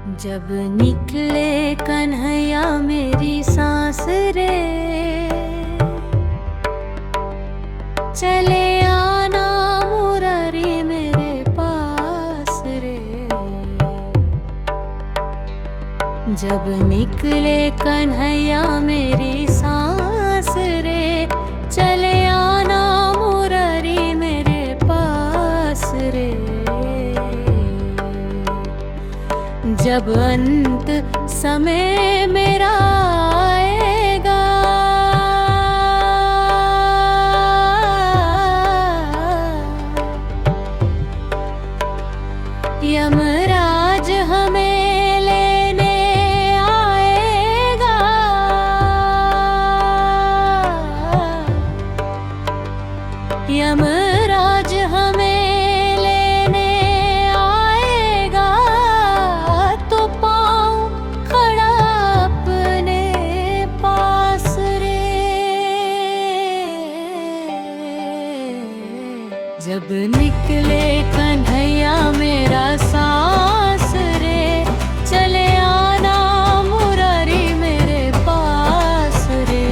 जब निकले कन्हैया मेरी सांस रे, चले आना मुरारी मेरे पास रे। जब निकले कन्हैया मेरी सांस रे, चले आना मुरारी मेरे पास रे। जब अंत समय मेरा आएगा, यमराज हमें लेने आएगा। यमराज हमें जब निकले कन्हैया मेरा सांस रे, चले आना मुरारी मेरे पास रे।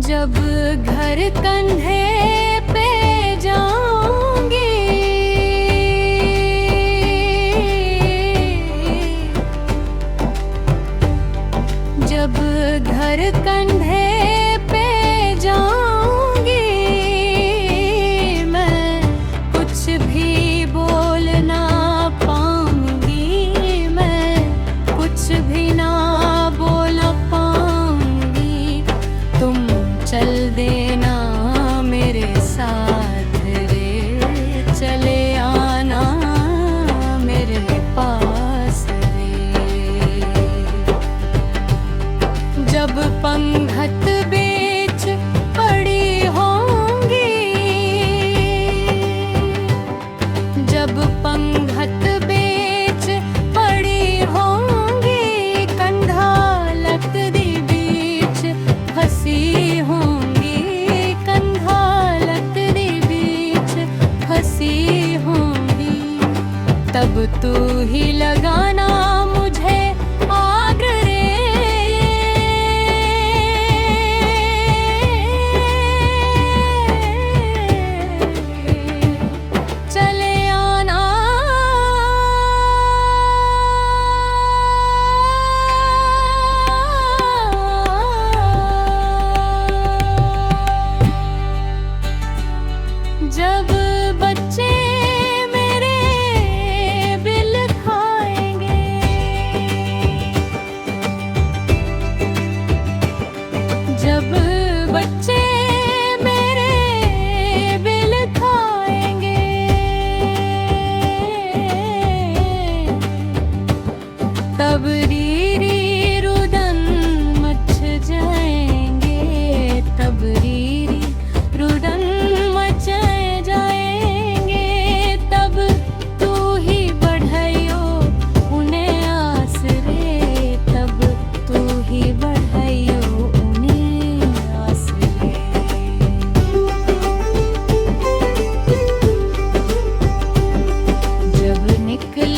जब घर कंधे जब घर कंधे पे जाऊंगी, मैं कुछ भी बोल ना पाऊंगी। मैं कुछ भी ना बोल पाऊंगी। तुम चल देना मेरे साथ रे, चले आना मेरे पास रे। जब पंघत बीच पड़ी होंगी, जब पंघत बीच पड़ी होंगी, कंधा लकड़ी बीच फंसी होंगी। कंधा लकड़ी बीच फंसी होंगी, तब तू ही लगाना मुझे आग रे। जब बच्चे मेरे बिल खाएंगे, जब बच्चे मेरे बिल खाएंगे, तब रीरी रुदन मच जाएंगे। तब रीरी रुदन निकले